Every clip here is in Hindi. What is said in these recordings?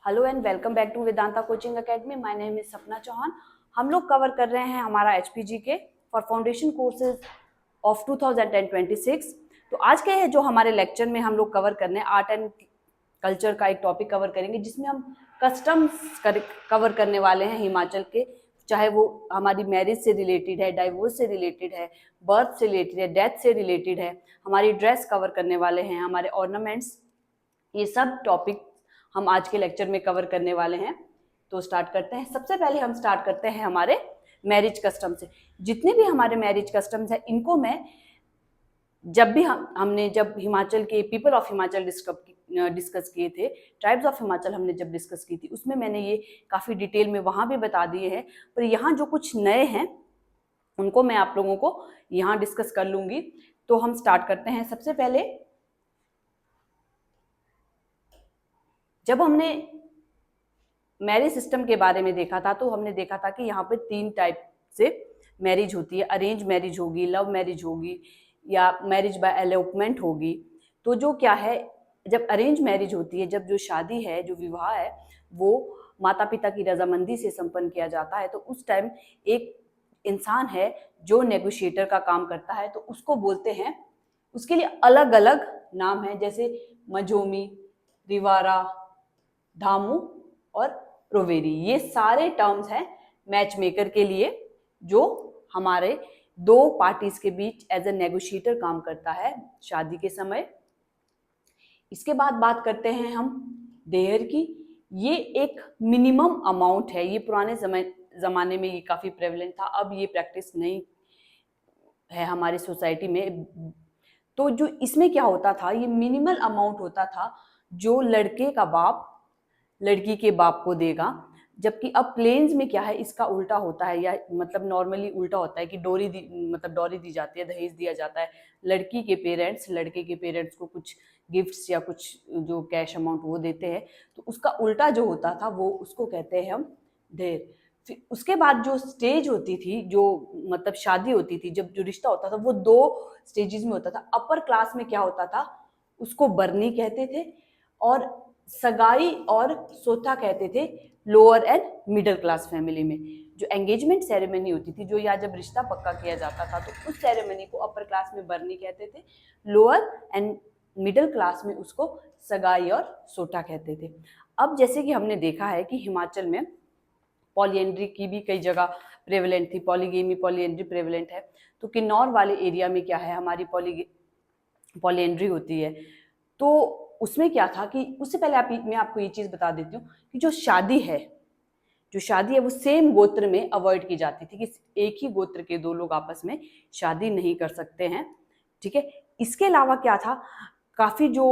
Hello and welcome back to Vedanta coaching academy. My name is Sapna Chauhan. हम लोग कवर कर रहे हैं हमारा एचपीजी के फॉर फाउंडेशन कोर्सेज ऑफ 2026। तो आज के जो हमारे लेक्चर में हम लोग कवर करने आर्ट एंड कल्चर का एक टॉपिक कवर करेंगे, जिसमें हम कस्टम्स कवर करने वाले हैं हिमाचल के। चाहे वो हमारी मैरिज से रिलेटेड है, डाइवोर्स से रिलेटेड है, बर्थ से रिलेटेड है, डेथ से रिलेटेड है, हमारी ड्रेस कवर करने वाले हैं, हमारे ऑर्नामेंट्स, ये सब टॉपिक हम आज के लेक्चर में कवर करने वाले हैं। तो स्टार्ट करते हैं। सबसे पहले हम स्टार्ट करते हैं हमारे मैरिज कस्टम से। जितने भी हमारे मैरिज कस्टम्स हैं, इनको मैं जब भी हमने जब हिमाचल के पीपल ऑफ हिमाचल डिस्कस किए थे, ट्राइब्स ऑफ हिमाचल हमने जब डिस्कस की थी, उसमें मैंने ये काफ़ी डिटेल में वहाँ भी बता दिए हैं। पर यहाँ जो कुछ नए हैं उनको मैं आप लोगों को यहाँ डिस्कस कर लूँगी। तो हम स्टार्ट करते हैं। सबसे पहले जब हमने मैरिज सिस्टम के बारे में देखा था, तो हमने देखा था कि यहाँ पे 3 टाइप से मैरिज होती है। अरेंज मैरिज होगी, लव मैरिज होगी, या मैरिज बाय एलोपमेंट होगी। तो जो क्या है, जब अरेंज मैरिज होती है, जब जो शादी है, जो विवाह है, वो माता पिता की रजामंदी से संपन्न किया जाता है, तो उस टाइम एक इंसान है जो नेगोशिएटर का काम करता है, तो उसको बोलते हैं, उसके लिए अलग अलग नाम है, जैसे मझोमी, रिवारा, धामू और रोवेरी। ये सारे टर्म्स हैं मैच मेकर के लिए, जो हमारे 2 पार्टीज के बीच एज ए नेगोशिएटर काम करता है शादी के समय। इसके बाद बात करते हैं हम देयर की। ये एक मिनिमम अमाउंट है। ये पुराने जमाने में ये काफ़ी प्रेवलेंट था, अब ये प्रैक्टिस नहीं है हमारी सोसाइटी में। तो जो इसमें क्या होता था, ये मिनिमल अमाउंट होता था जो लड़के का बाप लड़की के बाप को देगा। जबकि अब प्लेन्स में क्या है, इसका उल्टा होता है, या मतलब नॉर्मली उल्टा होता है कि डोरी दी जाती है, दहेज दिया जाता है। लड़की के पेरेंट्स लड़के के पेरेंट्स को कुछ गिफ्ट्स या कुछ जो कैश अमाउंट वो देते हैं। तो उसका उल्टा जो होता था, वो उसको कहते हैं हम दहेज। फिर उसके बाद जो स्टेज होती थी, जो मतलब शादी होती थी, जब जो रिश्ता होता था, वो 2 स्टेजेस में होता था। अपर क्लास में क्या होता था, उसको बरनी कहते थे, और सगाई और सोथा कहते थे lower and middle class family में। जो एंगेजमेंट सेरेमनी होती थी, जो या जब रिश्ता पक्का किया जाता था, तो उस सेरेमनी को अपर क्लास में बरनी कहते थे, लोअर एंड मिडिल क्लास में उसको सगाई और सोटा कहते थे। अब जैसे कि हमने देखा है कि हिमाचल में पॉलीएंड्री की भी कई जगह प्रेवलेंट थी, पॉलीगेमी पॉलीएंड्री प्रेवलेंट है। तो किन्नौर वाले एरिया में क्या है, हमारी पॉलीएंड्री होती है। तो उसमें क्या था कि उससे पहले मैं आपको ये चीज़ बता देती हूँ कि जो शादी है वो सेम गोत्र में अवॉइड की जाती थी, कि एक ही गोत्र के 2 लोग आपस में शादी नहीं कर सकते हैं। ठीक है। इसके अलावा क्या था, काफ़ी जो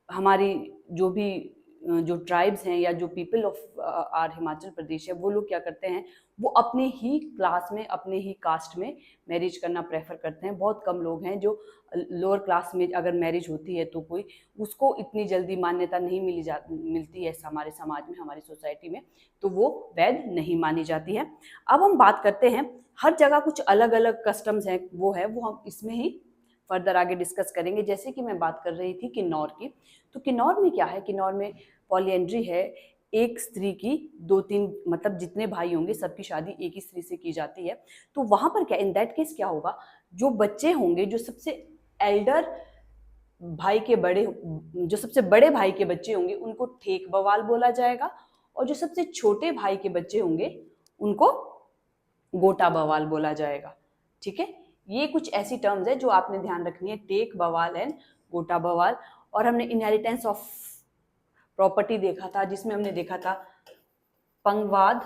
हमारी जो भी जो ट्राइब्स हैं, या जो people of are Himachal Pradesh है, वो लोग क्या करते हैं, वो अपने ही क्लास में, अपने ही कास्ट में मैरिज करना प्रेफर करते हैं। बहुत कम लोग हैं जो लोअर क्लास में अगर मैरिज होती है तो कोई उसको इतनी जल्दी मान्यता नहीं मिलती है हमारे समाज में, हमारी सोसाइटी में, तो वो वैध नहीं मानी जाती है। अब हम बात करते हैं, हर जगह कुछ अलग अलग कस्टम्स हैं, वो हम इसमें ही फर्दर आगे डिस्कस करेंगे। जैसे कि मैं बात कर रही थी किन्नौर की, तो किन्नौर में क्या है, किन्नौर में पॉलीएंड्री है। एक स्त्री की 2-3 मतलब जितने भाई होंगे सबकी शादी एक ही स्त्री से की जाती है। तो वहां पर क्या, इन दैट केस क्या होगा, जो बच्चे होंगे, जो सबसे एल्डर भाई के बड़े, जो सबसे बड़े भाई के बच्चे होंगे, उनको ठेक बवाल बोला जाएगा, और जो सबसे छोटे भाई के बच्चे होंगे उनको गोटा बवाल बोला जाएगा। ठीक है। ये कुछ ऐसी टर्म्स है जो आपने ध्यान रखनी है, टेक बवाल एंड गोटा बवाल। और हमने इनहेरिटेंस ऑफ प्रॉपर्टी देखा था, जिसमें हमने देखा था पंगवाद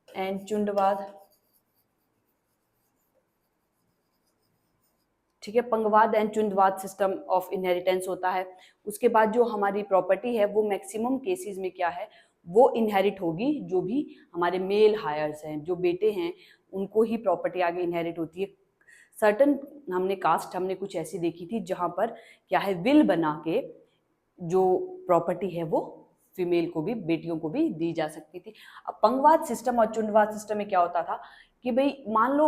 एंड चुंडवाद। ठीक है। पंगवाद एंड चुंडवाद सिस्टम ऑफ इनहेरिटेंस होता है। उसके बाद जो हमारी प्रॉपर्टी है, वो मैक्सिमम केसेस में क्या है, वो इनहेरिट होगी, जो भी हमारे मेल हायर्स हैं, जो बेटे हैं, उनको ही प्रॉपर्टी आगे इनहेरिट होती है। सर्टन हमने कुछ ऐसी देखी थी जहां पर क्या है, विल बना के जो प्रॉपर्टी है वो फीमेल को भी, बेटियों को भी दी जा सकती थी। अब पंगवाद सिस्टम और चुंडवाद सिस्टम में क्या होता था कि भाई मान लो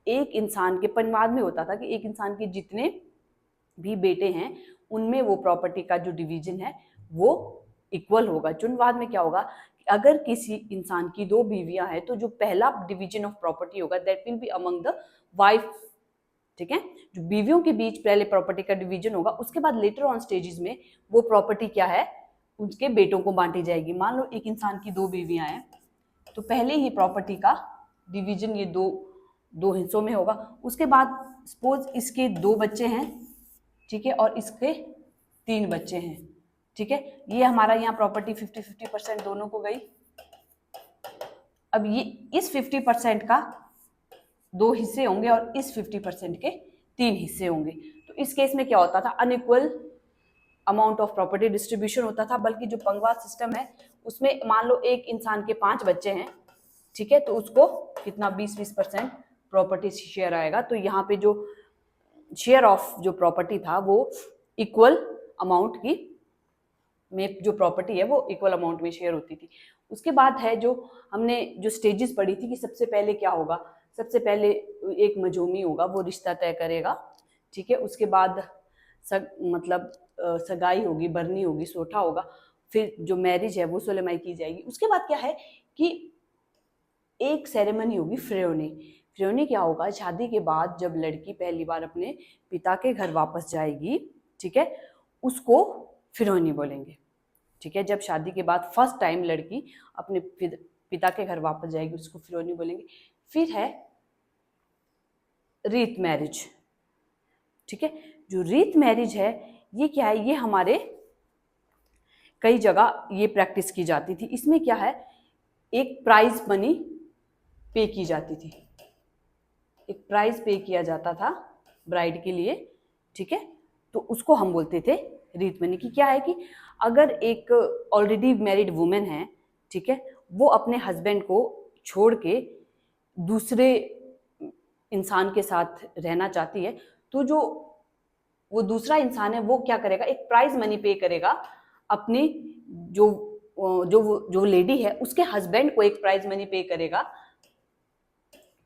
एक इंसान के, पंगवाद में होता था कि एक इंसान के जितने भी बेटे हैं, उनमें वो प्रॉपर्टी का जो डिवीजन है वो इक्वल होगा। चुनवाद में क्या होगा, अगर किसी इंसान की 2 बीवियां हैं तो जो पहला डिवीजन ऑफ प्रॉपर्टी होगा that will be among the wife. ठीक है, जो बीवियों के बीच पहले प्रॉपर्टी का डिवीजन होगा, उसके बाद लेटर ऑन स्टेजेस में वो प्रॉपर्टी क्या है, उसके बेटों को बांटी जाएगी। मान लो एक इंसान की 2 बीवियां हैं तो पहले ही प्रॉपर्टी का डिवीजन ये दो हिस्सों में होगा। उसके बाद सपोज इसके 2 बच्चे हैं, ठीक है, और इसके 3 बच्चे हैं, ठीक है, ये हमारा यहाँ प्रॉपर्टी 50-50% दोनों को गई। अब ये इस 50% का 2 हिस्से होंगे और इस 50% के 3 हिस्से होंगे। तो इस केस में क्या होता था, unequal amount of property distribution होता था। बल्कि जो पंगवाद सिस्टम है उसमें मान लो एक इंसान के 5 बच्चे हैं, ठीक है, तो उसको कितना 20-20% प्रॉपर्टी शेयर आएगा। तो यहाँ पे जो शेयर ऑफ जो प्रॉपर्टी था वो इक्वल अमाउंट की में जो प्रॉपर्टी है वो इक्वल अमाउंट में शेयर होती थी। उसके बाद है जो हमने जो स्टेजेस पढ़ी थी कि सबसे पहले क्या होगा, सबसे पहले एक मजोमी होगा, वो रिश्ता तय करेगा, ठीक है, उसके बाद सगाई होगी, बरनी होगी, सोठा होगा, फिर जो मैरिज है वो सोलेमाई की जाएगी। उसके बाद क्या है कि एक सेरेमनी होगी फ्रेयोनी। फ्रेयोनी क्या होगा, शादी के बाद जब लड़की पहली बार अपने पिता के घर वापस जाएगी, ठीक है, उसको फ्रेयोनी बोलेंगे। ठीक है, जब शादी के बाद फर्स्ट टाइम लड़की अपने पिता के घर वापस जाएगी उसको फ्रेयोनी बोलेंगे। फिर है रीत मैरिज। ठीक है, जो रीत मैरिज है ये क्या है, ये हमारे कई जगह ये प्रैक्टिस की जाती थी। इसमें क्या है, एक प्राइज मनी पे की जाती थी, एक प्राइज पे किया जाता था ब्राइड के लिए, ठीक है, तो उसको हम बोलते थे रीत मनी। की क्या है कि अगर एक ऑलरेडी मैरिड वुमेन है, ठीक है, वो अपने हस्बैंड को छोड़ के दूसरे इंसान के साथ रहना चाहती है, तो जो वो दूसरा इंसान है वो क्या करेगा, एक प्राइज मनी पे करेगा अपनी जो लेडी है उसके हस्बैंड को एक प्राइज मनी पे करेगा।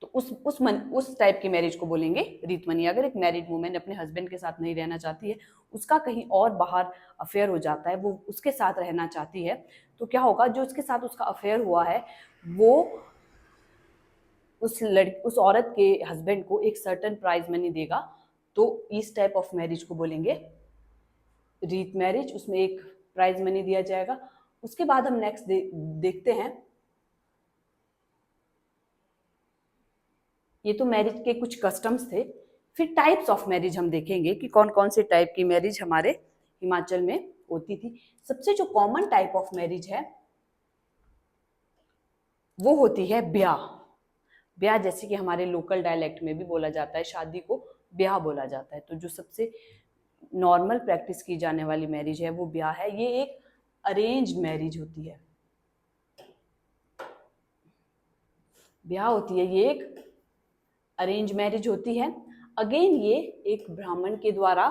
तो उस टाइप की मैरिज को बोलेंगे रीत मनी। अगर एक मैरिड वुमेन अपने हस्बैंड के साथ नहीं रहना चाहती है, उसका कहीं और बाहर अफेयर हो जाता है, वो उसके साथ रहना चाहती है, तो क्या होगा, जो उसके साथ उसका अफेयर हुआ है वो उस औरत के हस्बैंड को एक सर्टेन प्राइज मनी देगा। तो इस टाइप ऑफ मैरिज को बोलेंगे रीत मैरिज, उसमें एक प्राइज मनी दिया जाएगा। उसके बाद हम नेक्स्ट देखते हैं, ये तो मैरिज के कुछ कस्टम्स थे। फिर टाइप्स ऑफ मैरिज हम देखेंगे कि कौन कौन से टाइप की मैरिज हमारे हिमाचल में होती थी। सबसे जो कॉमन टाइप ऑफ मैरिज है वो होती है ब्याह। ब्याह जैसे कि हमारे लोकल डायलेक्ट में भी बोला जाता है, शादी को ब्याह बोला जाता है। तो जो सबसे नॉर्मल प्रैक्टिस की जाने वाली मैरिज है वो ब्याह है। ये एक अरेंज मैरिज होती है, ब्याह होती है, ये एक अरेंज मैरिज होती है। अगेन ये एक ब्राह्मण के द्वारा,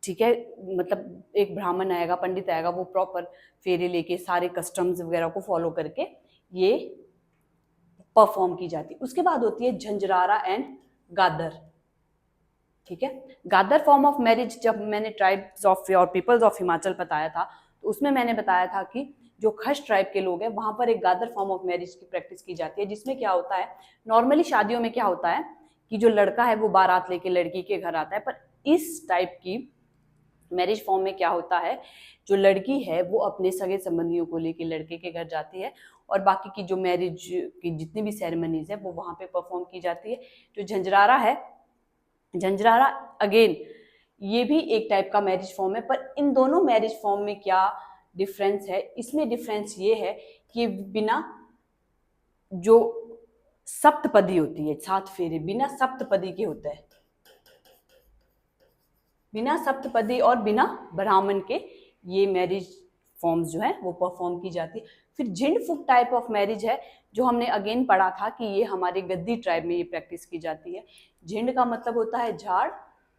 ठीक है, मतलब एक ब्राह्मण आएगा, पंडित आएगा, वो प्रॉपर फेरे लेके सारे कस्टम्स वगैरह को फॉलो करके ये परफॉर्म की जाती है। उसके बाद होती है झंझरारा एंड गादर। ठीक है, गादर फॉर्म ऑफ मैरिज जब मैंने ट्राइब्स ऑफ और पीपल्स ऑफ हिमाचल बताया था तो उसमें मैंने बताया था कि जो खश ट्राइब के लोग हैं वहां पर एक गादर फॉर्म ऑफ मैरिज की प्रैक्टिस की जाती है, जिसमें क्या होता है, नॉर्मली शादियों में क्या होता है कि जो लड़का है वो बारात लेके लड़की के घर आता है, पर इस टाइप की मैरिज फॉर्म में क्या होता है, जो लड़की है वो अपने सगे संबंधियों को लेके लड़के के घर जाती है और बाकी की जो मैरिज की जितनी भी सेरेमनीज है वो वहां पे परफॉर्म की जाती है। जो झंझरारा है, झंझरारा अगेन ये भी एक टाइप का मैरिज फॉर्म है, पर इन दोनों मैरिज फॉर्म में क्या डिफरेंस है, इसमें डिफरेंस ये है कि बिना जो सप्तपदी होती है, 7 फेरे बिना सप्तपदी के होता है, बिना सप्तपदी और बिना ब्राह्मण के ये मैरिज फॉर्म्स जो है वो परफॉर्म की जाती है। फिर झिंड फूक टाइप ऑफ मैरिज है जो हमने अगेन पढ़ा था कि ये हमारे गद्दी ट्राइब में ये प्रैक्टिस की जाती है। झिंड का मतलब होता है झाड़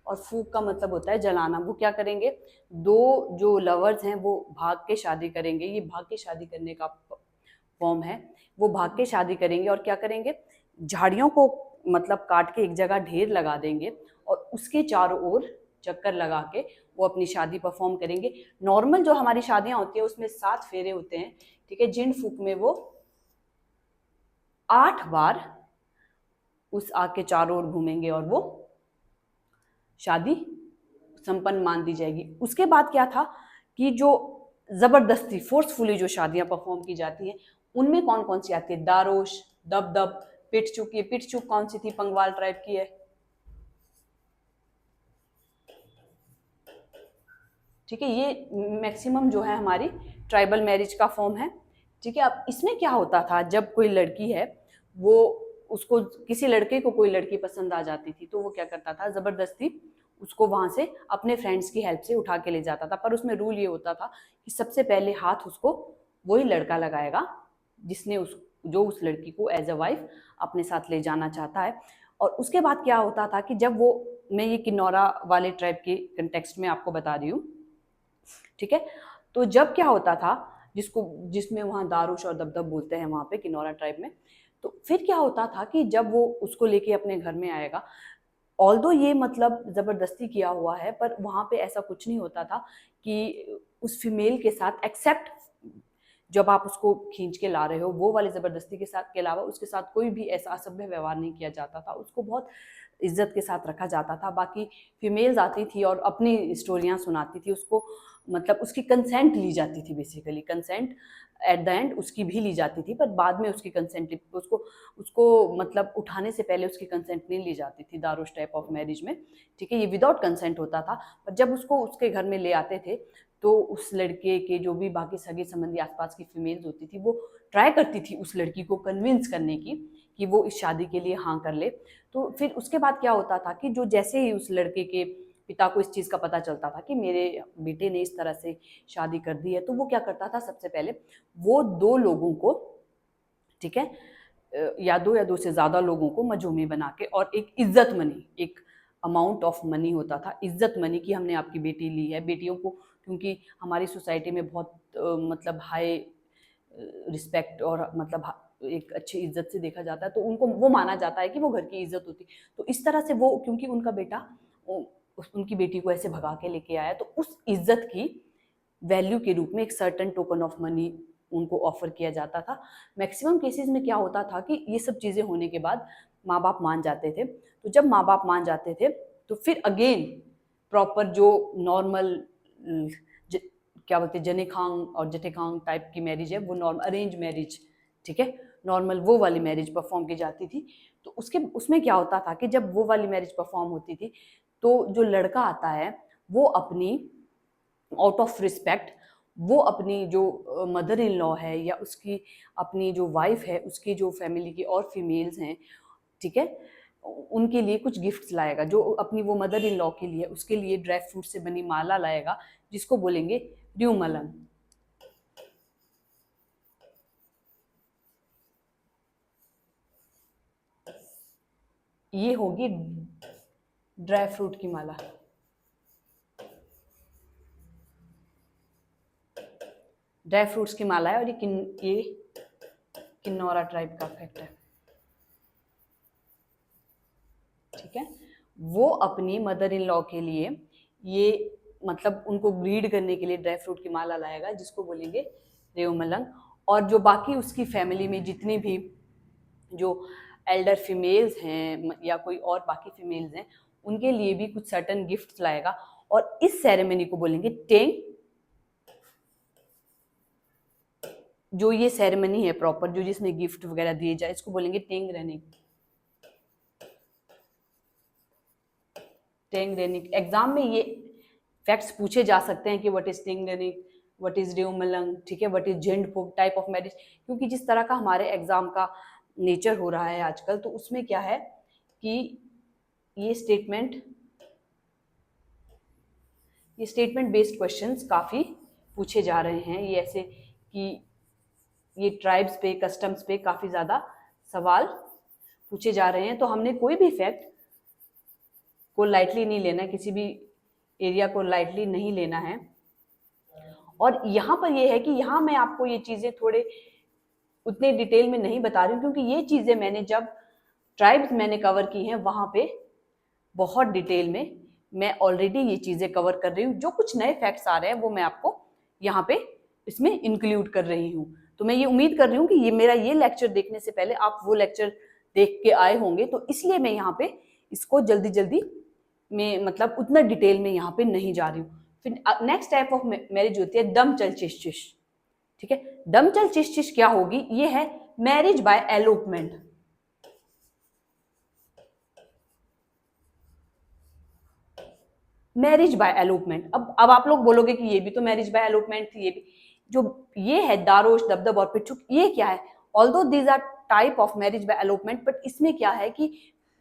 और फूक का मतलब होता है जलाना। वो क्या करेंगे, 2 जो लवर्स हैं वो भाग के शादी करेंगे, ये भाग के शादी करने का फॉर्म है, वो भाग के शादी करेंगे और क्या करेंगे, झाड़ियों को मतलब काट के एक जगह ढेर लगा देंगे और उसके चारों ओर चक्कर लगा के वो अपनी शादी परफॉर्म करेंगे। नॉर्मल जो हमारी शादियां होती है उसमें 7 फेरे होते हैं, ठीक है। जिन फूक में वो 8 बार उस आग के चारों ओर घूमेंगे और वो शादी संपन्न मान दी जाएगी। उसके बाद क्या था कि जो जबरदस्ती फोर्सफुली जो शादियां परफॉर्म की जाती हैं उनमें कौन कौन सी आती है? दारोश, दबदब, पिटचुक। ये पिटचुक कौन सी थी? पंगवाल ट्राइब की है, ठीक है। ये मैक्सिमम जो है हमारी ट्राइबल मैरिज का फॉर्म है, ठीक है। अब इसमें क्या होता था, जब कोई लड़की है वो उसको किसी लड़के को कोई लड़की पसंद आ जाती थी तो वो क्या करता था, जबरदस्ती उसको वहां से अपने फ्रेंड्स की हेल्प से उठा के ले जाता था। पर उसमें रूल ये होता था कि सबसे पहले हाथ उसको वही लड़का लगाएगा जिसने जो उस लड़की को एज अ वाइफ अपने साथ ले जाना चाहता है। और उसके बाद क्या होता था कि जब वो, मैं ये किन्नौरा वाले ट्राइब के कंटेक्स्ट में आपको बता रही हूँ, ठीक है। तो जब क्या होता था, जिसमें वहाँ दारूश और दबदब बोलते हैं वहाँ पे किन्नौरा ट्राइब में, तो फिर क्या होता था कि जब वो उसको लेके अपने घर में आएगा, ऑल्दो ये मतलब जबरदस्ती किया हुआ है, पर वहाँ पे ऐसा कुछ नहीं होता था कि उस फीमेल के साथ, एक्सेप्ट जब आप उसको खींच के ला रहे हो, वो वाली जबरदस्ती के साथ के अलावा उसके साथ कोई भी ऐसा असभ्य व्यवहार नहीं किया जाता था। उसको बहुत इज्जत के साथ रखा जाता था। बाकी फीमेल्स आती थी और अपनी स्टोरियां सुनाती थी उसको, मतलब उसकी कंसेंट ली जाती थी। Basically consent eight the and उसकी भी ली जाती थी, पर बाद में उसकी कंसेंट, उसको उसको मतलब उठाने से पहले उसकी कंसेंट नहीं ली जाती थी दारूश टाइप ऑफ मैरिज में, ठीक है। ये विदाउट कंसेंट होता था। पर जब उसको उसके घर में ले आते थे तो उस लड़के के जो भी बाकी सगे संबंधी आसपास की फीमेल्स होती थी वो ट्राई करती थी उस लड़की को कन्विंस करने की कि वो इस शादी के लिए हाँ कर ले। तो फिर उसके बाद क्या होता था कि जो जैसे ही उस लड़के के पिता को इस चीज़ का पता चलता था कि मेरे बेटे ने इस तरह से शादी कर दी है, तो वो क्या करता था, सबसे पहले वो 2 लोगों को, ठीक है, या 2 से ज़्यादा लोगों को मजूमी बना के, और एक इज्जत मनी, एक अमाउंट ऑफ मनी होता था, इज्जत मनी, की हमने आपकी बेटी ली है। बेटियों को क्योंकि हमारी सोसाइटी में बहुत मतलब हाई रिस्पेक्ट और मतलब एक अच्छी इज्जत से देखा जाता है, तो उनको वो माना जाता है कि वो घर की इज्जत होती। तो इस तरह से वो, क्योंकि उनका बेटा उनकी बेटी को ऐसे भगा के लेके आया, तो उस इज्जत की वैल्यू के रूप में एक सर्टन टोकन ऑफ मनी उनको ऑफर किया जाता था। मैक्सिमम केसेस में क्या होता था कि ये सब चीज़ें होने के बाद माँ बाप मान जाते थे। तो जब माँ बाप मान जाते थे तो फिर अगेन प्रॉपर जो नॉर्मल क्या बोलते हैं, जनेखांग और जटेखांग टाइप की मैरिज है, वो नॉर्मल अरेंज मैरिज, ठीक है, नॉर्मल वो वाली मैरिज परफॉर्म की जाती थी। तो उसमें क्या होता था कि जब वो वाली मैरिज परफॉर्म होती थी तो जो लड़का आता है वो अपनी आउट ऑफ रिस्पेक्ट, वो अपनी जो मदर इन लॉ है या उसकी अपनी जो वाइफ है, उसकी जो फैमिली की और फीमेल्स हैं, ठीक है, उनके लिए कुछ गिफ्ट्स लाएगा। जो अपनी वो मदर इन लॉ के लिए, उसके लिए ड्राई फ्रूट से बनी माला लाएगा, जिसको बोलेंगे ड्यूमलंग। ये होगी ड्राई फ्रूट की माला। ड्राई फ्रूट्स की माला है और ये किन्नौरा ट्राइब का फैक्ट है, ठीक है। वो अपनी मदर इन लॉ के लिए ये मतलब उनको ग्रीड करने के लिए ड्राई फ्रूट की माला लाएगा, जिसको बोलेंगे रेवमलंग। और जो बाकी उसकी फैमिली में जितनी भी जो एल्डर फीमेल्स हैं या कोई और बाकी फीमेल्स हैं, उनके लिए भी कुछ सर्टन गिफ्ट्स लाएगा। और इस सेरेमनी को बोलेंगे टेंग। जो ये सेरेमनी है प्रॉपर, जो जिसमें गिफ्ट वगैरह दिए जाए, इसको बोलेंगे टेंग रेनिक। टेंग रेनिक एग्जाम में ये फैक्ट्स पूछे जा सकते हैं कि व्हाट इज टेंग रेनिक, व्हाट इज ड्यूमलंग, ठीक है, व्हाट इज जेंडपोक टाइप ऑफ मैरिज। क्योंकि जिस तरह का हमारे एग्जाम का नेचर हो रहा है आजकल, तो उसमें क्या है कि ये स्टेटमेंट बेस्ड क्वेश्चंस काफ़ी पूछे जा रहे हैं। ये ऐसे कि ये ट्राइब्स पे, कस्टम्स पे काफ़ी ज़्यादा सवाल पूछे जा रहे हैं। तो हमने कोई भी फैक्ट को लाइटली नहीं लेना है, किसी भी एरिया को लाइटली नहीं लेना है। और यहाँ पर ये है कि यहाँ मैं आपको ये चीज़ें थोड़े उतने डिटेल में नहीं बता रही हूँ, क्योंकि ये चीज़ें मैंने जब ट्राइब्स मैंने कवर की हैं वहाँ पे बहुत डिटेल में मैं ऑलरेडी ये चीजें कवर कर रही हूँ, जो कुछ नए फैक्ट्स आ रहे हैं वो मैं आपको यहाँ पे इसमें इंक्लूड कर रही हूँ। तो मैं ये उम्मीद कर रही हूँ कि ये मेरा ये लेक्चर देखने से पहले आप वो लेक्चर देख के आए होंगे, तो इसलिए मैं यहाँ पे इसको जल्दी जल्दी में मतलब उतना डिटेल में यहाँ पे नहीं जा रही हूँ। फिर नेक्स्ट टाइप ऑफ मैरिज होती है दम चल चिश चिश। ठीक है, दम चल चिश चिश क्या होगी, ये है मैरिज बाय एलोपमेंट। मैरिज बाय एलोपमेंट, अब आप लोग बोलोगे कि ये भी तो मैरिज बाय एलोपमेंट थी, ये भी जो ये है दारोश दबदब और पिच्छुक, ये क्या है, although these are type of marriage by elopement, but इसमें क्या है कि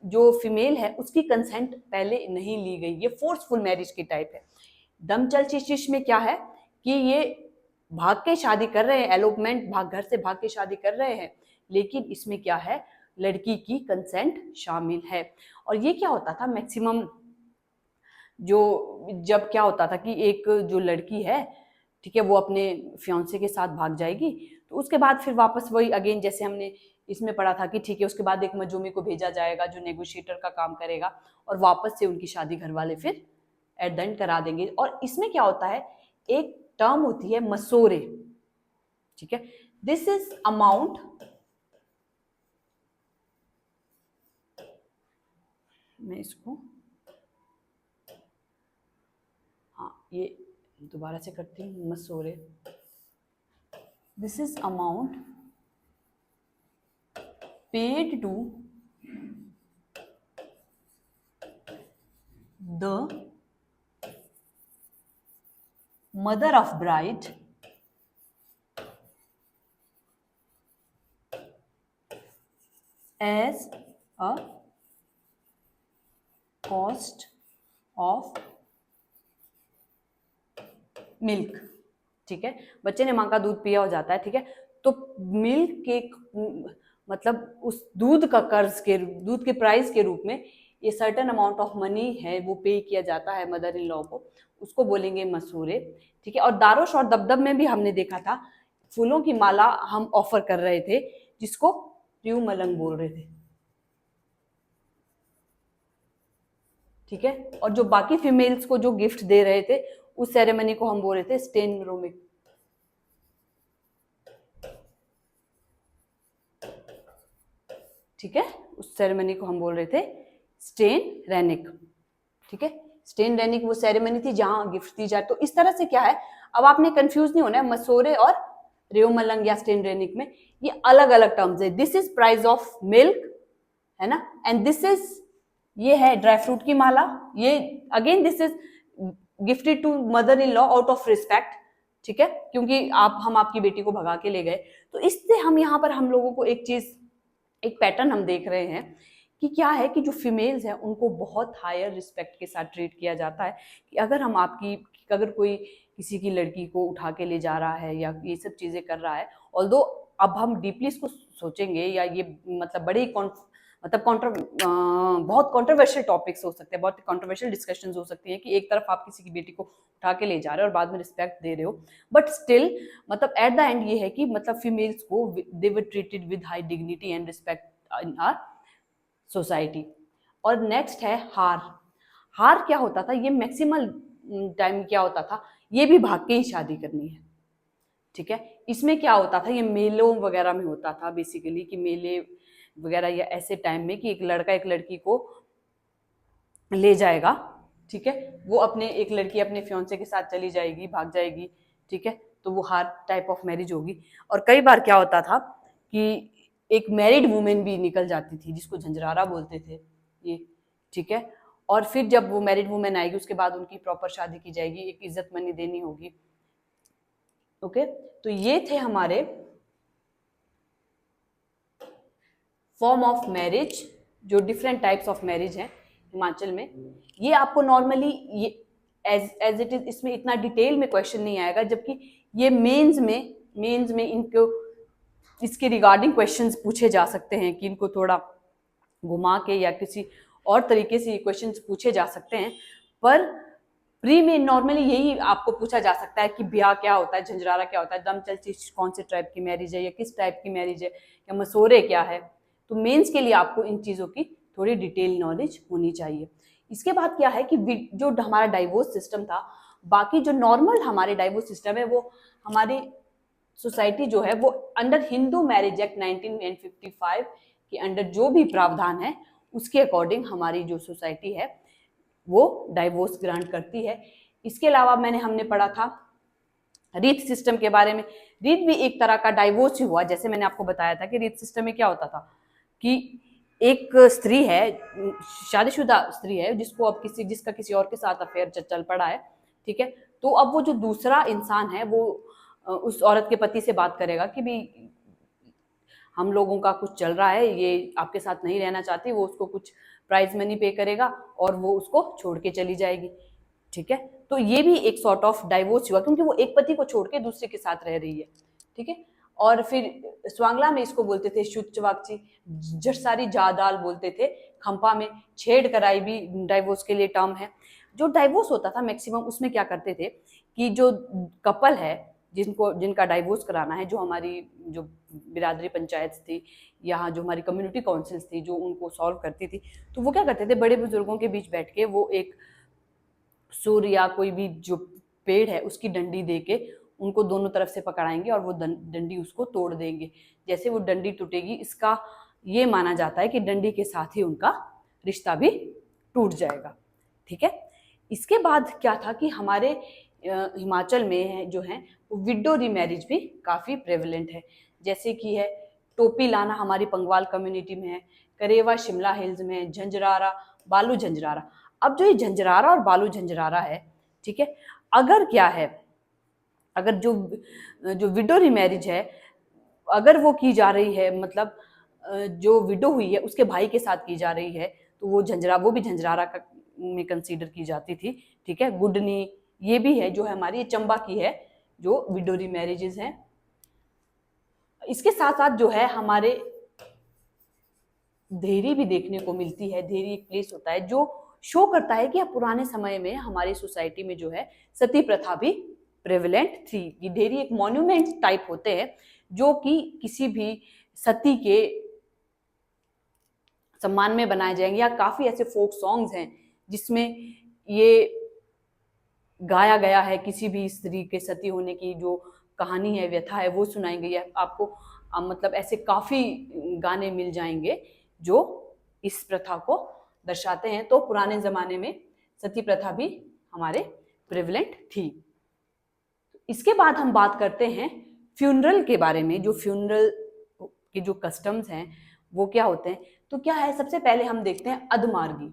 जो फीमेल है उसकी कंसेंट पहले नहीं ली गई, ये फोर्सफुल मैरिज की टाइप है। दम चल चिश में क्या है कि ये भाग के शादी कर रहे हैं, एलोपमेंट, भाग घर से भाग के शादी कर रहे हैं, लेकिन इसमें क्या है, लड़की की कंसेंट शामिल है। और ये क्या होता था मैक्सिमम, जो जब क्या होता था कि एक जो लड़की है, ठीक है, वो अपने फियांसे के साथ भाग जाएगी, तो उसके बाद फिर वापस वही अगेन, जैसे हमने इसमें पढ़ा था कि ठीक है, उसके बाद एक मजूमी को भेजा जाएगा जो नेगोशिएटर का काम करेगा, और वापस से उनकी शादी घर वाले फिर एट द एंड करा देंगे। और इसमें क्या होता है, एक टर्म होती है मसोरे। ठीक है, दिस इज अमाउंट, मैं इसको, हाँ ये दोबारा से करती हूँ, मसोरे, this is amount paid to the mother of bride as a cost of milk। ठीक है, बच्चे ने माँ का दूध पिया हो जाता है, ठीक है, तो मिल्क के मतलब उस दूध का कर्ज के, दूध के प्राइस के रूप में ये सर्टेन अमाउंट ऑफ मनी है वो पे किया जाता है मदर इन लॉ को, उसको बोलेंगे मसूरे। ठीक है, और दारोश और दबदब में भी हमने देखा था फूलों की माला हम ऑफर कर रहे थे, जिसको ट्यू मलंग बोल रहे थे। ठीक है, और जो बाकी फीमेल्स को जो गिफ्ट दे रहे थे उस सेरेमनी को हम बोल रहे थे स्टेन रोमिक। ठीक है, उस सेरेमनी को हम बोल रहे थे स्टेन रेनिक। ठीक है, स्टेन रेनिक वो सेरेमनी थी जहां गिफ्ट दी जाए। तो इस तरह से क्या है, अब आपने कंफ्यूज नहीं होना है, मसोरे और रेओमलंग या स्टेन रेनिक में ये अलग अलग टर्म्स है। This is price of milk, है ना, एंड दिस इज, ये है ड्राई फ्रूट की माला, ये again this is gifted to mother in law out of respect. ठीक है, क्योंकि हम आपकी बेटी को भगा के ले गए। तो इससे हम यहाँ पर हम लोगों को एक चीज, एक पैटर्न हम देख रहे हैं कि क्या है कि जो फीमेल्स हैं उनको बहुत हायर रिस्पेक्ट के साथ ट्रीट किया जाता है। कि अगर हम आपकी, अगर कोई किसी की लड़की को उठा के ले जा रहा है या ये सब चीज़ें कर रहा है, ऑल्दो अब हम डीपली इसको सोचेंगे, या ये मतलब बड़े बहुत कॉन्ट्रोवर्शियल टॉपिक्स हो सकते हैं, बहुत कॉन्ट्रोवर्शियल डिस्कशंस हो सकती हैं कि एक तरफ आप किसी की बेटी को उठा के ले जा रहे हो और बाद में रिस्पेक्ट दे रहे हो, बट स्टिल मतलब एट द एंड ये है कि मतलब फीमेल्स को they were treated with high dignity and respect in our society. और नेक्स्ट है हार। हार क्या होता था, ये मैक्सिमल टाइम क्या होता था, ये भी भाग के ही शादी करनी है। ठीक है, इसमें क्या होता था, ये मेलों वगैरह में होता था बेसिकली, कि मेले वगैरह या ऐसे टाइम में कि एक लड़का एक लड़की को ले जाएगा। ठीक है, वो अपने, एक लड़की अपने फियांसे के साथ चली जाएगी, भाग जाएगी। ठीक है, तो वो हार टाइप ऑफ मैरिज होगी। और कई बार क्या होता था कि एक मैरिड वुमेन भी निकल जाती थी, जिसको झंझरारा बोलते थे ये। ठीक है, और फिर जब वो मैरिड वुमेन आएगी उसके बाद उनकी प्रॉपर शादी की जाएगी, एक इज्जत मनी देनी होगी। ओके, तो ये थे हमारे फॉर्म ऑफ मैरिज, जो डिफरेंट टाइप्स ऑफ मैरिज हैं हिमाचल में। ये आपको नॉर्मली ये एज इट इज, इसमें इतना डिटेल में क्वेश्चन नहीं आएगा, जबकि ये मेंस में इनको इसके रिगार्डिंग क्वेश्चंस पूछे जा सकते हैं, कि इनको थोड़ा घुमा के या किसी और तरीके से क्वेश्चंस पूछे जा सकते हैं। पर प्री में नॉर्मली यही आपको पूछा जा सकता है कि ब्याह क्या होता है, झंझरारा क्या होता है, दम चल चिश कौन से टाइप की मैरिज है या किस टाइप की मैरिज है, या मसोरे क्या है। तो मेंस के लिए आपको इन चीज़ों की थोड़ी डिटेल नॉलेज होनी चाहिए। इसके बाद क्या है कि जो हमारा डाइवोर्स सिस्टम था, बाकी जो नॉर्मल हमारे डाइवोर्स सिस्टम है, वो हमारी सोसाइटी जो है वो अंडर हिंदू मैरिज एक्ट 1955 के अंडर जो भी प्रावधान है उसके अकॉर्डिंग हमारी जो सोसाइटी है वो डाइवोर्स ग्रांट करती है। इसके अलावा हमने पढ़ा था रीत सिस्टम के बारे में। रीत भी एक तरह का डाइवोर्स ही हुआ। जैसे मैंने आपको बताया था कि रीत सिस्टम में क्या होता था कि एक स्त्री है, शादीशुदा स्त्री है, जिसका किसी और के साथ अफेयर चल पड़ा है, ठीक है, तो अब वो जो दूसरा इंसान है वो उस औरत के पति से बात करेगा कि भी हम लोगों का कुछ चल रहा है, ये आपके साथ नहीं रहना चाहती, वो उसको कुछ प्राइज मनी पे करेगा और वो उसको छोड़ के चली जाएगी, ठीक है। तो ये भी एक सॉर्ट ऑफ डाइवोर्स हुआ, क्योंकि वो एक पति को छोड़ के दूसरे के साथ रह रही है, ठीक है। और फिर स्वांगला में इसको बोलते थे शुच्चवाकची, जटसारी जादाल बोलते थे, खंपा में छेड़ कराई भी डाइवोर्स के लिए टर्म है। जो डाइवोर्स होता था मैक्सिमम, उसमें क्या करते थे कि जो कपल है जिनका डाइवोर्स कराना है, जो हमारी जो बिरादरी पंचायत थी, यहाँ जो हमारी कम्युनिटी काउंसिल्स थी जो उनको सॉल्व करती थी, तो वो क्या करते थे, बड़े बुजुर्गों के बीच बैठ के वो एक सूर या कोई भी जो पेड़ है उसकी डंडी दे के उनको दोनों तरफ से पकड़ाएंगे और वो डंडी उसको तोड़ देंगे। जैसे वो डंडी टूटेगी, इसका ये माना जाता है कि डंडी के साथ ही उनका रिश्ता भी टूट जाएगा, ठीक है। इसके बाद क्या था कि हमारे हिमाचल में जो है वो विडो रीमैरिज भी काफ़ी प्रेवलेंट है। जैसे कि है टोपी लाना हमारी पंगवाल कम्युनिटी में है, करेवा शिमला हिल्स में है, झंझरारा, बालू झंझरारा। अब जो ये झंझरारा और बालू झंझरारा है, ठीक है, अगर क्या है, अगर जो विडो रीमैरिज है, अगर वो की जा रही है, मतलब जो विडो हुई है उसके भाई के साथ की जा रही है, तो वो भी झंझरारा में कंसीडर की जाती थी, ठीक है। गुडनी ये भी है जो है हमारी, ये चंबा की है जो विडो रीमैरिजेस हैं। इसके साथ साथ जो है हमारे धेरी भी देखने को मिलती है। धेरी एक प्लेस होता है जो शो करता है कि पुराने समय में हमारी सोसाइटी में जो है सती प्रथा भी प्रेवलेंट थी। ये ढेरी एक मॉन्यूमेंट टाइप होते हैं जो कि किसी भी सती के सम्मान में बनाए जाएंगे, या काफी ऐसे फोक सॉन्ग्स हैं जिसमें ये गाया गया है, किसी भी स्त्री के सती होने की जो कहानी है, व्यथा है, वो सुनाई गई है आपको। मतलब ऐसे काफी गाने मिल जाएंगे जो इस प्रथा को दर्शाते हैं। तो पुराने जमाने में सती प्रथा भी हमारे प्रेवलेंट थी। इसके बाद हम बात करते हैं फ्यूनरल के बारे में। जो फ्यूनरल के जो कस्टम्स हैं वो क्या होते हैं, तो क्या है, सबसे पहले हम देखते हैं अधमार्गी।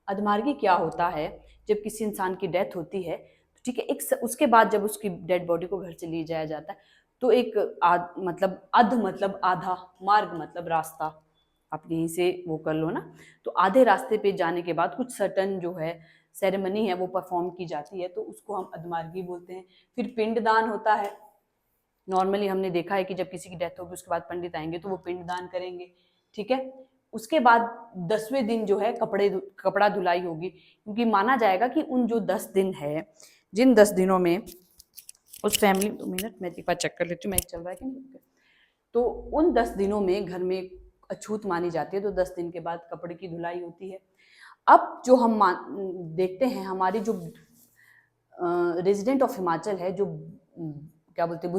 अधमार्गी क्या होता है, जब किसी इंसान की डेथ होती है, ठीक है, उसके बाद जब उसकी डेड बॉडी को घर से ले जाया जाता है, तो एक मतलब आधा, मार्ग मतलब रास्ता, आप यहीं से वो कर लो ना, तो आधे रास्ते पे जाने के बाद कुछ सर्टन जो है सेरेमनी है वो परफॉर्म की जाती है, तो उसको हम अधमार्गी बोलते हैं। फिर पिंडदान होता है। नॉर्मली हमने देखा है कि जब किसी की डेथ होगी उसके बाद पंडित आएंगे तो वो पिंडदान करेंगे, ठीक है। उसके बाद 10वें दिन जो है कपड़ा धुलाई होगी, क्योंकि माना जाएगा कि उन जो 10 दिन है, जिन 10 दिनों में उस फैमिली, मिनट मैं एक बार चेक कर लेती हूँ मैच चल रहा है कि नहीं। तो उन 10 दिनों में घर में अछूत मानी जाती है, तो 10 दिन के बाद कपड़े की धुलाई होती है। अब जो हम देखते हैं, हमारी जो रेजिडेंट ऑफ हिमाचल है, जो क्या बोलते हैं,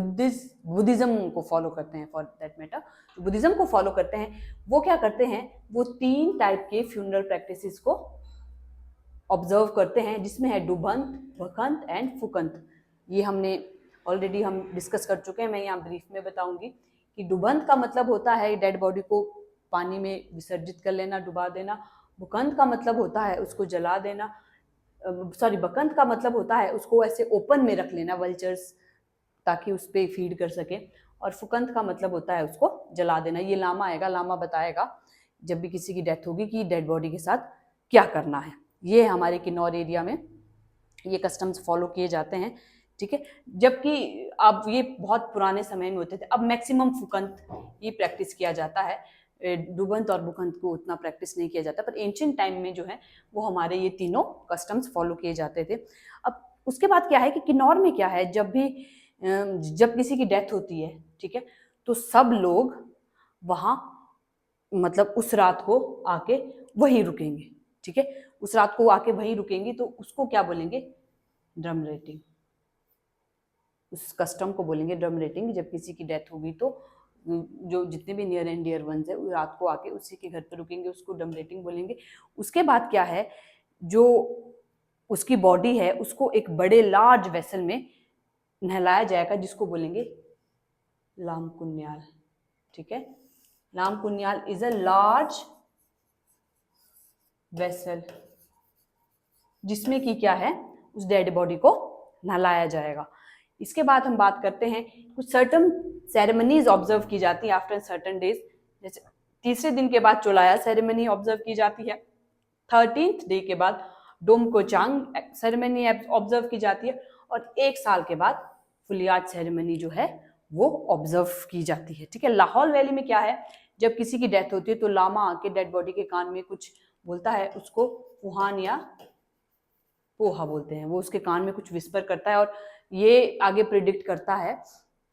बुद्धिज्म को फॉलो करते हैं, फॉर दैट मैटर बुद्धिज्म को फॉलो करते हैं, वो क्या करते हैं, वो 3 टाइप के फ्यूनरल प्रैक्टिसेस को ऑब्जर्व करते हैं, जिसमें है डुबंत, भकंत एंड फुकंत। ये हमने ऑलरेडी हम डिस्कस कर चुके हैं, मैं यहाँ ब्रीफ में बताऊंगी कि डुबंत का मतलब होता है डेड बॉडी को पानी में विसर्जित कर लेना, डुबा देना। भुकंत का मतलब होता है उसको जला देना, बकंत का मतलब होता है उसको ऐसे ओपन में रख लेना, वल्चर्स ताकि उस पर फीड कर सके। और फुकंत का मतलब होता है उसको जला देना। ये लामा आएगा, लामा बताएगा जब भी किसी की डेथ होगी कि डेड बॉडी के साथ क्या करना है। ये हमारे किन्नौर एरिया में ये कस्टम्स फॉलो किए जाते हैं, ठीक है। जबकि अब ये बहुत पुराने समय में होते थे, अब मैक्सिमम फुकंत ये प्रैक्टिस किया जाता है। डुबंत और बुकंत को उतना प्रैक्टिस नहीं किया जाता, पर एंशिएंट टाइम में जो है वो हमारे ये तीनों कस्टम्स फॉलो किए जाते थे। अब उसके बाद क्या है कि किन्नौर में क्या है, जब किसी की डेथ होती है, ठीक है, तो सब लोग वहाँ मतलब उस रात को आके वहीं रुकेंगे, ठीक है, उस रात को आके वहीं रुकेंगी तो उसको क्या बोलेंगे, ड्रम रेटिंग। उस कस्टम को बोलेंगे ड्रम रेटिंग। जब किसी की डेथ होगी तो जो जितने भी नियर एंड डियर वंस है वो रात को आके उसी के घर पे रुकेंगे, उसको ड्रम रेटिंग बोलेंगे। उसके बाद क्या है, जो उसकी बॉडी है उसको एक बड़े लार्ज वेसल में नहलाया जाएगा जिसको बोलेंगे लाम कुन्याल। ठीक है, लाम कुन्याल इज अ लार्ज वेसल जिसमें कि क्या है, उस डेड बॉडी को नहलाया जाएगा। इसके बाद हम बात करते हैं कुछ सर्टन सेरेमनीज ऑब्जर्व की जाती है आफ्टर सर्टन डेज। जैसे तीसरे दिन के बाद चोलाया सेरेमनी ऑब्जर्व की जाती है, 13th डे के बाद डोम कोचांग सेरेमनी ऑब्जर्व की जाती है, और 1 साल के बाद फुलियाज सेरेमनी जो है वो ऑब्जर्व की जाती है। ठीक है, लाहौल वैली में क्या है, जब किसी की डेथ होती है तो लामा आके डेड बॉडी के कान में कुछ बोलता है, उसको फुहान या पोहा बोलते हैं, वो उसके कान में कुछ विस्पर करता है और ये आगे प्रिडिक्ट करता है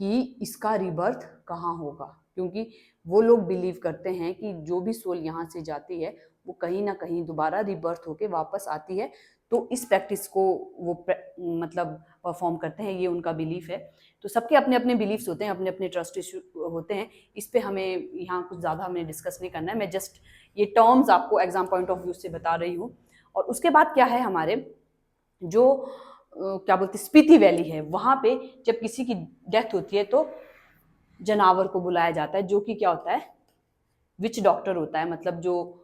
कि इसका रिबर्थ कहाँ होगा, क्योंकि वो लोग बिलीव करते हैं कि जो भी सोल यहाँ से जाती है वो कहीं ना कहीं दोबारा रिबर्थ होके वापस आती है। तो इस प्रैक्टिस को वो मतलब परफॉर्म करते हैं, ये उनका बिलीफ है। तो सबके अपने अपने बिलीफ्स होते हैं, अपने अपने ट्रस्ट इशू होते हैं, इस पे हमें यहाँ कुछ ज़्यादा हमें डिस्कस नहीं करना है। मैं जस्ट ये टर्म्स आपको एग्जाम पॉइंट ऑफ व्यू से बता रही हूँ। और उसके बाद क्या है, हमारे जो क्या बोलते स्पीति वैली है, वहाँ पे जब किसी की डेथ होती है तो जनावर को बुलाया जाता है, जो कि क्या होता है, विच डॉक्टर होता है, मतलब जो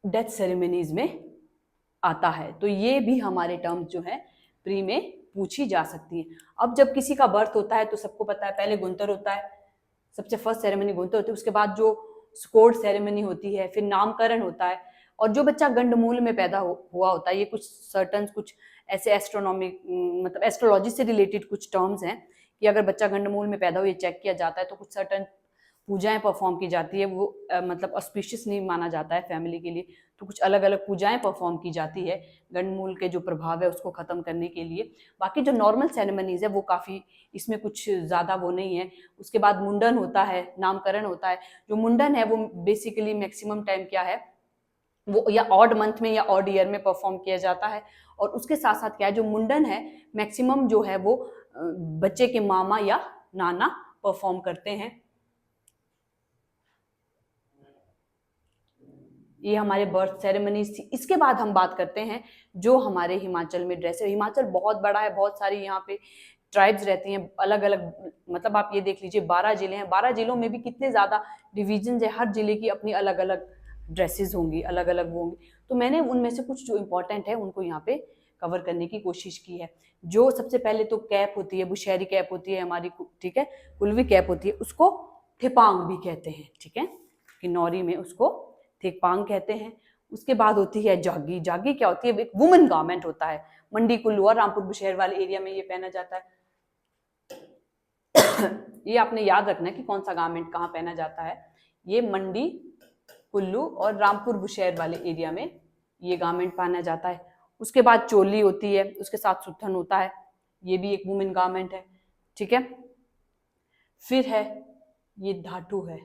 डेथ सेरेमनीज में आता है। तो ये भी हमारे टर्म्स जो है प्री में पूछी जा सकती है। अब जब किसी का बर्थ होता है तो सबको पता है पहले गुंतर होता है, सबसे फर्स्ट सेरेमनी गुंतर होती है, उसके बाद जो स्कोर्ड सेरेमनी होती है, फिर नामकरण होता है, और जो बच्चा गंडमूल में पैदा हुआ होता है, ये कुछ सर्टन कुछ ऐसे एस्ट्रोनॉमी मतलब एस्ट्रोलॉजी से रिलेटेड कुछ टर्म्स हैं कि अगर बच्चा गंडमूल में पैदा हो ये चेक किया जाता है, तो कुछ सर्टन पूजाएं परफॉर्म की जाती है, वो मतलब ऑस्पिशियस नहीं माना जाता है फैमिली के लिए, तो कुछ अलग अलग पूजाएं परफॉर्म की जाती है गंडमूल के जो प्रभाव है उसको खत्म करने के लिए। बाकी जो नॉर्मल सेरेमनीज है वो काफ़ी, इसमें कुछ ज़्यादा वो नहीं है। उसके बाद मुंडन होता है, नामकरण होता है। जो मुंडन है वो बेसिकली मैक्सिमम टाइम क्या है, वो या ऑड मंथ में या ऑड ईयर में परफॉर्म किया जाता है। और उसके साथ साथ क्या है, जो मुंडन है मैक्सिमम जो है वो बच्चे के मामा या नाना परफॉर्म करते हैं। ये हमारे बर्थ सेरेमनीज थी। इसके बाद हम बात करते हैं जो हमारे हिमाचल में ड्रेस है। हिमाचल बहुत बड़ा है, बहुत सारी यहाँ पे ट्राइब्स रहती हैं अलग अलग, मतलब आप ये देख लीजिए 12 जिले हैं, 12 जिलों में भी कितने ज़्यादा डिविजन है, हर जिले की अपनी अलग अलग ड्रेसेस होंगी, अलग अलग वो होंगी। तो मैंने उनमें से कुछ जो इंपॉर्टेंट है उनको यहाँ पे कवर करने की कोशिश की है। जो सबसे पहले तो कैप होती है, बुशहरी कैप होती है हमारी, ठीक है, कुल्वी कैप होती है, उसको थिपांग भी कहते हैं, ठीक है, किन्नौरी में उसको थिपांग कहते हैं। उसके बाद होती है जागी। जागी क्या होती है, एक वुमेन गारमेंट होता है, मंडी कुल्लू और रामपुर बुशहर वाले एरिया में ये पहना जाता है। ये आपने याद रखना है कि कौन सा गारमेंट कहाँ पहना जाता है। ये मंडी कुल्लू और रामपुर बुशहर वाले एरिया में ये गारमेंट पहना जाता है। उसके बाद चोली होती है, उसके साथ सुथन होता है, ये भी एक वुमेन गारमेंट है, ठीक है। फिर है ये धाटू है,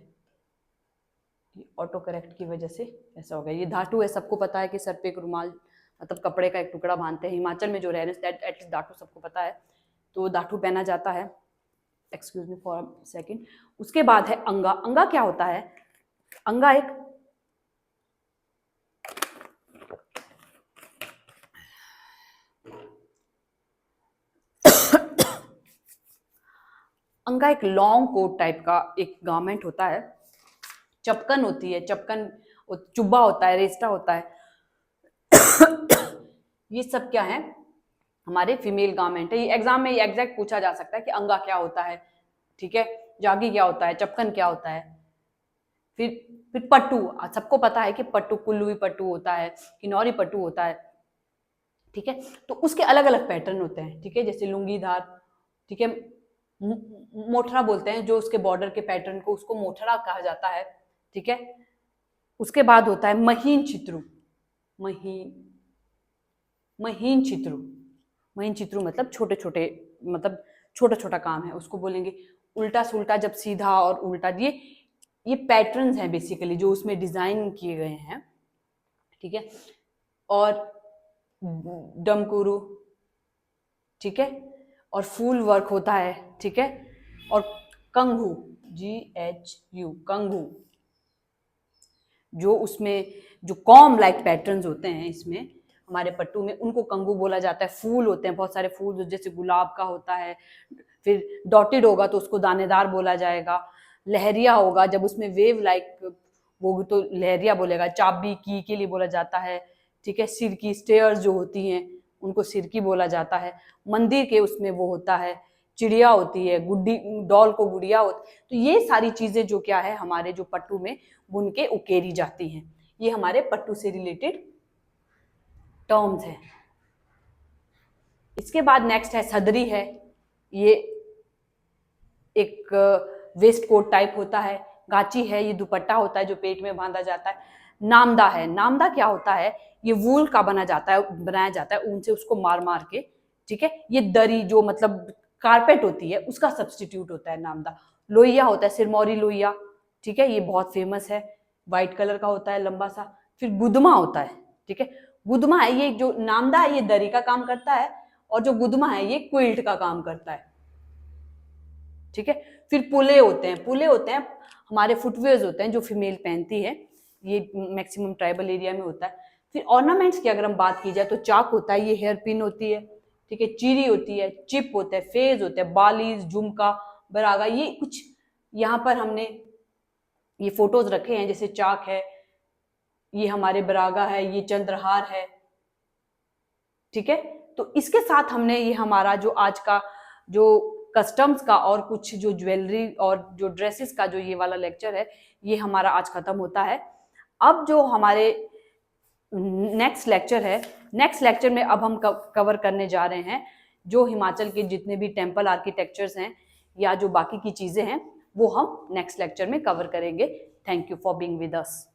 ऑटो करेक्ट की वजह से ऐसा हो गया, ये धाटू है। सबको पता है कि सर पे एक रुमाल मतलब कपड़े का एक टुकड़ा बांधते हैं, हिमाचल में जो रह रहे हैं एटलीस्ट धाटू सबको पता है, तो धाटू पहना जाता है। Excuse me for a second. उसके बाद है अंगा। अंगा क्या होता है, अंगा एक अंगा एक लॉन्ग कोट टाइप का एक गारमेंट होता है। चपकन होती है, चपकन चुब्बा होता है, रेस्टा होता है। ये सब क्या है, हमारे फीमेल गारमेंट है। ये एग्जाम में एग्जैक्ट पूछा जा सकता है कि अंगा क्या होता है, ठीक है, जागी क्या होता है, चपकन क्या होता है। फिर पट्टू, सबको पता है कि पट्टू कुल्लूवी पट्टू होता है, किन्नौरी पट्टू होता है, ठीक है। तो उसके अलग अलग पैटर्न होते हैं, ठीक है, जैसे लुंगीधार, ठीक है, मोठरा बोलते हैं जो उसके बॉर्डर के पैटर्न को, उसको मोठरा कहा जाता है, ठीक है। उसके बाद होता है महीन चित्रू। महीन चित्रू, महीन चित्रू मतलब छोटे छोटे, मतलब छोटा छोटा काम है, उसको बोलेंगे। उल्टा सुल्टा, जब सीधा और उल्टा, ये पैटर्न्स हैं बेसिकली जो उसमें डिजाइन किए गए हैं, ठीक है, और डमकुरू, ठीक है, और फूल वर्क होता है, ठीक है, और कंघू, GHU, कंघू, जो उसमें जो कॉम लाइक पैटर्न्स होते हैं इसमें हमारे पट्टू में, उनको कंघू बोला जाता है। फूल होते हैं, बहुत सारे फूल, जैसे गुलाब का होता है, फिर डॉटेड होगा तो उसको दानेदार बोला जाएगा। लहरिया होगा, जब उसमें वेव लाइक वो तो लहरिया बोलेगा। चाबी की के लिए बोला जाता है, ठीक है। सिर की स्टेयर्स जो होती हैं उनको सिरकी बोला जाता है। मंदिर के उसमें वो होता है, चिड़िया होती है, गुड्डी, डॉल को गुड़िया होती। तो ये सारी चीजें जो क्या है हमारे जो पट्टू में बुन के उकेरी जाती हैं, ये हमारे पट्टू से रिलेटेड टर्म्स हैं। इसके बाद नेक्स्ट है सदरी है। ये एक वेस्ट कोट टाइप होता है। गाची है, ये दुपट्टा होता है जो पेट में बांधा जाता है। नामदा है। नामदा क्या होता है, ये वूल का बनाया जाता है ऊन से, उसको मार मार के, ठीक है। ये दरी जो मतलब कारपेट होती है उसका सब्सटीट्यूट होता है नामदा। लोहिया होता है, सिरमौरी लोहिया, ठीक है, ये बहुत फेमस है, व्हाइट कलर का होता है, लंबा सा। फिर गुदमा होता है, ठीक है। गुदमा है, ये जो नामदा है ये दरी का काम करता है, और जो गुदमा है ये क्विल्ट का काम करता है, ठीक है। फिर पुले होते हैं। पुले होते हैं हमारे फुटवेयर्स होते हैं जो फीमेल पहनती है, ये मैक्सिमम ट्राइबल एरिया में होता है। फिर ऑर्नामेंट्स की अगर हम बात की जाए तो चाक होता है, ये हेयर पिन होती है, ठीक है, चीरी होती है, चिप होता है, फेज होते हैं, बालीज, झुमका, बरागा, ये कुछ यहाँ पर हमने ये फोटोज रखे हैं, जैसे चाक है, ये हमारे बरागा है, ये चंद्रहार है, ठीक है। तो इसके साथ हमने ये हमारा जो आज का जो कस्टम्स का और कुछ जो ज्वेलरी और जो ड्रेसेस का जो ये वाला लेक्चर है, ये हमारा आज खत्म होता है। अब जो हमारे नेक्स्ट लेक्चर है, नेक्स्ट लेक्चर में अब हम कवर करने जा रहे हैं जो हिमाचल के जितने भी टेम्पल आर्किटेक्चर्स हैं या जो बाकी की चीजें हैं वो हम नेक्स्ट लेक्चर में कवर करेंगे। Thank you for being with us.